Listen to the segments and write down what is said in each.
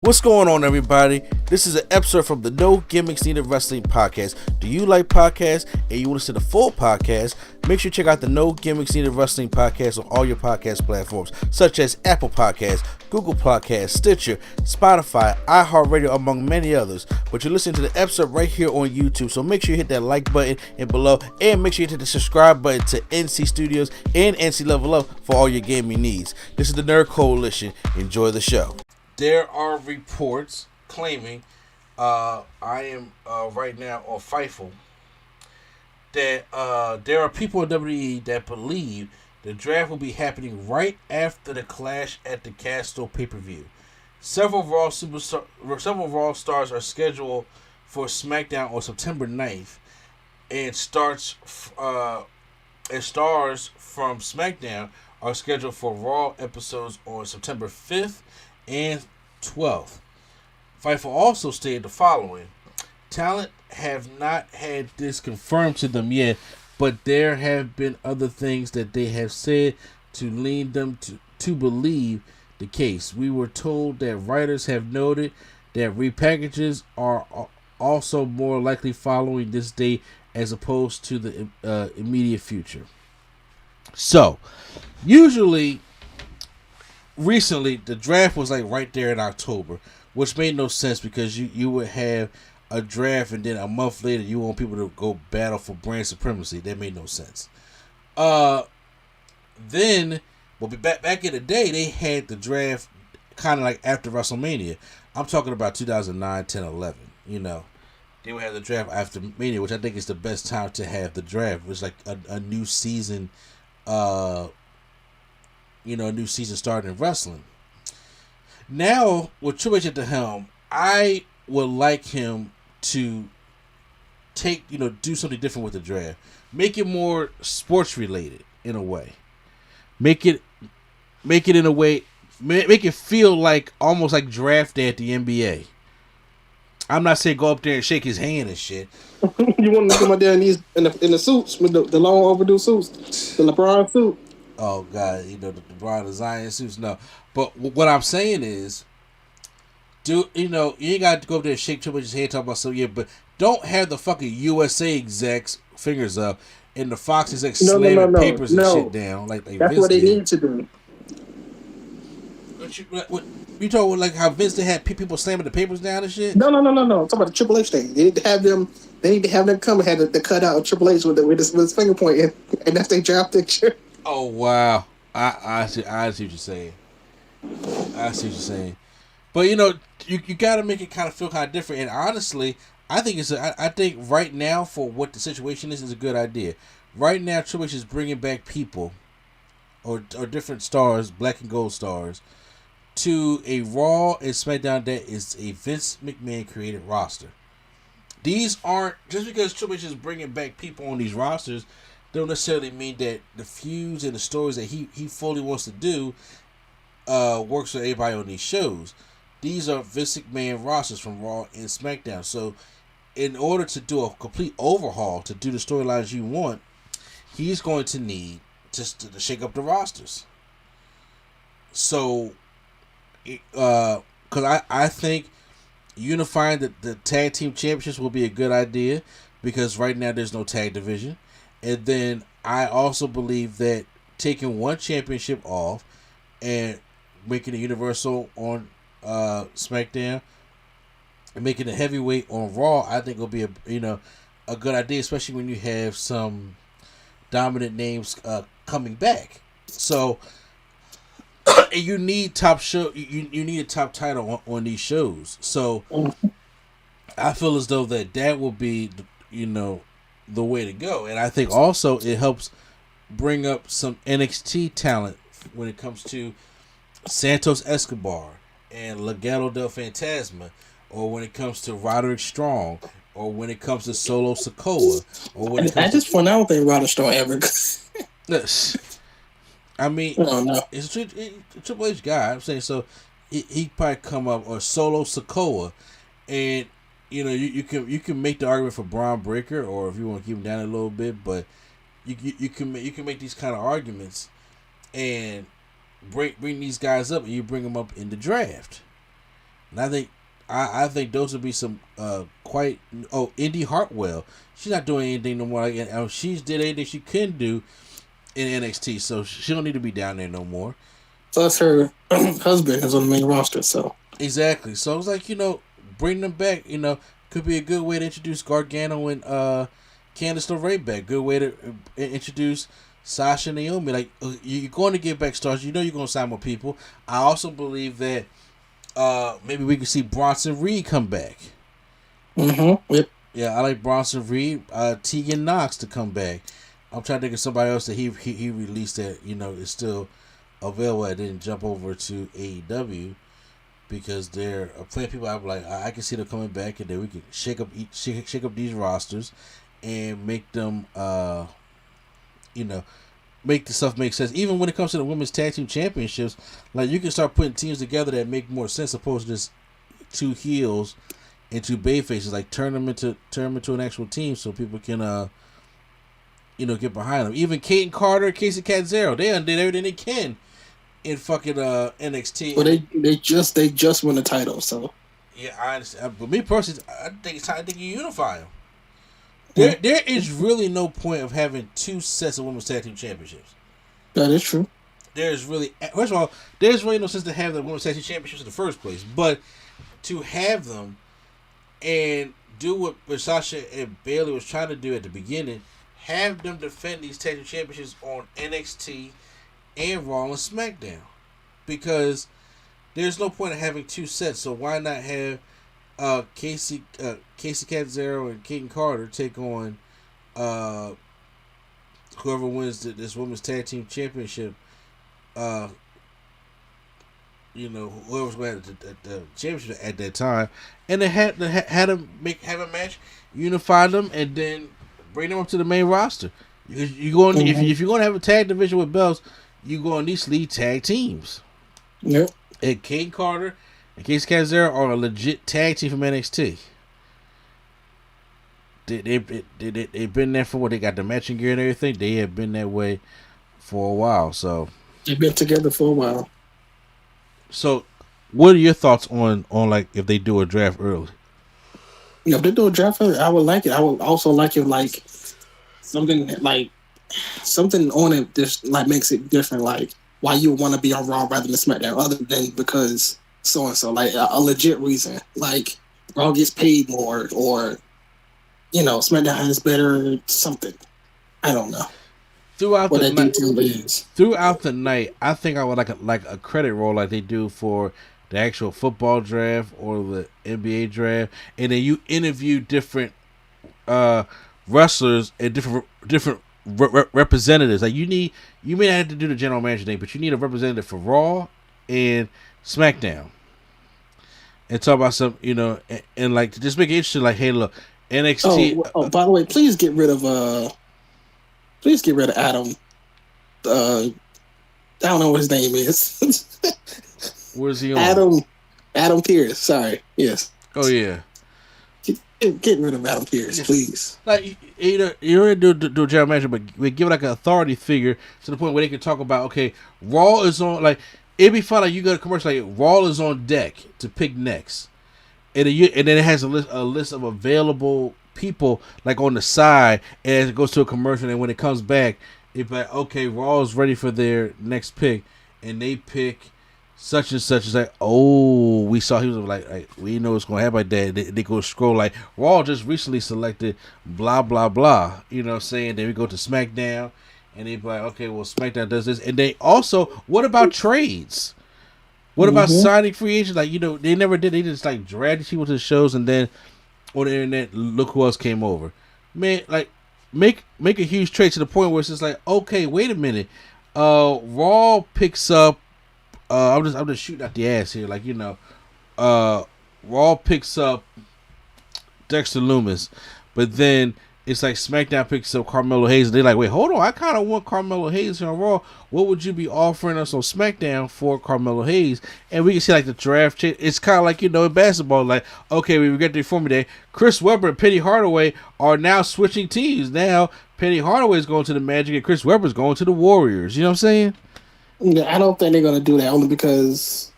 What's going on, everybody? This is an episode from the No Gimmicks Needed Wrestling podcast. Do you like podcasts and you want to see the full podcast? Make sure you check out the No Gimmicks Needed Wrestling podcast on all your podcast platforms, such as Apple Podcasts, Google Podcasts, Stitcher, Spotify, iHeartRadio, among many others. But you're listening to the episode right here on YouTube, so make sure you hit that like button and below, and make sure you hit the subscribe button to NC Studios and NC Level Up for all your gaming needs. This is the Nerd Coalition. Enjoy the show. There are reports claiming, I am right now on Fightful, that there are people in WWE that believe the draft will be happening right after the Clash at the Castle pay-per-view. Several Raw stars are scheduled for Smackdown on September 9th, and stars from Smackdown are scheduled for Raw episodes on September 5th and 12th. Fightful also stated the following: talent have not had this confirmed to them yet, but there have been other things that they have said to lead them to believe the case. We were told that writers have noted that repackages are also more likely following this date as opposed to the immediate future. So, recently, the draft was like right there in October, which made no sense because you would have a draft and then a month later you want people to go battle for brand supremacy. That made no sense. Then, back in the day, they had the draft kind of like after WrestleMania. I'm talking about 2009, 10, 11. You know, they would have the draft after Mania, which I think is the best time to have the draft. It was like a new season. A new season starting in wrestling. Now, with Triple H at the helm, I would like him to do something different with the draft. Make it more sports related in a way. Make it in a way, make it feel like almost like draft day at the NBA. I'm not saying go up there and shake his hand and shit. You want to come out there in the suits with the long overdue suits, the LeBron suit. Oh God, the LeBron Zion suits. No, but what I'm saying is, you ain't got to go up there and shake Triple H's hand, talk about but don't have the fucking USA execs fingers up and the Fox execs slamming papers and shit down like that's Vince what they did. need to do. You told like how Vince they had people slamming the papers down and shit. No. I'm talking about the Triple H thing. They need to have them. They need to have them come and have the cut out of Triple H with his finger pointing, and that's their draft picture. Oh wow, I see what you're saying. But you got to make it kind of feel kind of different. And honestly, I think right now for what the situation is a good idea. Right now, Triple H is bringing back people, or different stars, black and gold stars, to a Raw and SmackDown that is a Vince McMahon created roster. These aren't just because Triple H is bringing back people on these rosters. Don't necessarily mean that the feuds and the stories that he fully wants to do works for everybody on these shows. These are Vince McMahon rosters from Raw and SmackDown. So, in order to do a complete overhaul, to do the storylines you want, he's going to need just to shake up the rosters. So, because I think unifying the tag team championships will be a good idea because right now there's no tag division. And then I also believe that taking one championship off and making it universal on SmackDown and making it heavyweight on Raw, I think will be a good idea, especially when you have some dominant names coming back. So you need top show. You need a top title on these shows. So I feel as though that will be the way to go. And I think also it helps bring up some NXT talent when it comes to Santos Escobar and Legado del Fantasma, or when it comes to Roderick Strong, or when it comes to Solo Sikoa, or when it comes I don't think Roderick Strong ever. I mean, it's a Triple H guy. I'm saying so. He probably come up or Solo Sikoa, and you can make the argument for Braun Breaker, or if you want to keep him down a little bit, but you can make these kind of arguments and bring these guys up, and you bring them up in the draft. And I think those would be some quite. Oh, Indy Hartwell. She's not doing anything no more. Like, she's did anything she can do in NXT, so she don't need to be down there no more. Plus, her husband is on the main roster, so exactly. So I was like, bring them back. Could be a good way to introduce Gargano and Candice LeRae back. Good way to introduce Sasha and Naomi. Like, you're going to get back stars. You're going to sign more people. I also believe that maybe we could see Bronson Reed come back. Mm-hmm. Yep. Yeah, I like Bronson Reed. Tegan Knox to come back. I'm trying to think of somebody else that he released that is still available. I didn't jump over to AEW because they're playing people. I'm like, I can see them coming back, and then we can shake up these rosters and make them make the stuff make sense. Even when it comes to the women's tag team championships, like, you can start putting teams together that make more sense opposed to just two heels and two bay faces. Like, turn them into an actual team so people can get behind them. Even Kate and Carter, Casey Catanzaro, they did everything they can in fucking NXT. Well, they just won the title, so yeah, I understand. But me personally, I think it's time you unify them. There is really no point of having two sets of women's tag team championships. That is true. First of all, there's really no sense to have the women's tag team championships in the first place. But to have them and do what Sasha and Bayley was trying to do at the beginning, have them defend these tag team championships on NXT and Raw and SmackDown, because there's no point in having two sets. So why not have Casey Catanzaro and Kate and Carter take on whoever wins this women's tag team championship? Whoever's going to have the championship at that time, and they had them have a match, unify them, and then bring them up to the main roster. If you're going to have a tag division with belts, you're going to need to lead tag teams. Yep. And Kate Carter and Casey Catanzaro are a legit tag team from NXT. They've been there for what they got the matching gear and everything. They have been that way for a while. So they've been together for a while. So, what are your thoughts on like if they do a draft early? Yeah, if they do a draft early, I would like it. I would also like it like something on it just like makes it different. Like why you would want to be on Raw rather than SmackDown, other than because so and so, like a legit reason. Like Raw gets paid more, or SmackDown has better something. I don't know. Throughout the night, I think I would like a credit roll like they do for the actual football draft or the NBA draft, and then you interview different wrestlers and different representatives. Like you may not have to do the general manager thing, but you need a representative for Raw and SmackDown, and talk about some, and like to just make it interesting. Like, hey, look, NXT. By the way, please get rid of Adam. I don't know what his name is. Where's he on? Adam Pearce. Sorry. Yes. Oh yeah. Get rid of Adam Pearce, please. Like you don't do a general manager, but we give it like an authority figure to the point where they can talk about, okay, Raw is on. Like it'd be fun. Like you go to commercial, like Raw is on deck to pick next, and then it has a list of available people like on the side, and it goes to a commercial, and when it comes back, it's like, okay, Raw is ready for their next pick, and they pick such and such. Is like, oh, we saw he was like we know what's gonna happen like that. They go scroll like Raw just recently selected blah blah blah. You know what I'm saying? Then we go to SmackDown, and they be like, okay, well SmackDown does this, and they also, what about trades? What about signing free agents? Like, they never did. They just like dragged people to the shows, and then on the internet, look who else came over. Man, like make a huge trade to the point where it's just like, okay, wait a minute. Raw picks up. I'm just shooting out the ass here. Like, Raw picks up Dexter Lumis, but then it's like SmackDown picks up Carmelo Hayes, and they're like, wait, hold on, I kind of want Carmelo Hayes here on Raw. What would you be offering us on SmackDown for Carmelo Hayes? And we can see like the draft change. It's kind of like, in basketball, like, okay, we get the formula day. Chris Webber and Penny Hardaway are now switching teams. Now Penny Hardaway is going to the Magic, and Chris Webber is going to the Warriors. You know what I'm saying? Yeah, I don't think they're going to do that, only because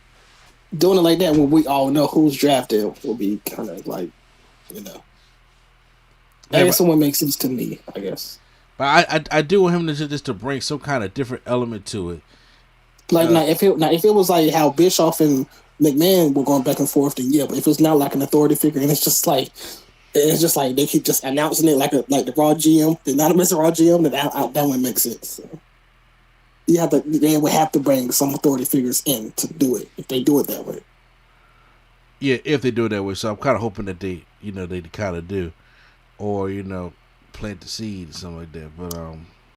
doing it like that when we all know who's drafted will be kind of like, you know. I guess someone makes sense to me, I guess. But I do want him to just to bring some kind of different element to it. Like now, if it was like how Bischoff and McMahon were going back and forth, then yeah. But if it's not like an authority figure, and it's just like they keep just announcing it like the Raw GM, the anonymous Raw GM, then that one makes sense. So they would have to bring some authority figures in to do it if they do it that way. Yeah, if they do it that way. So I'm kind of hoping that they kind of do, or plant the seed or something like that. But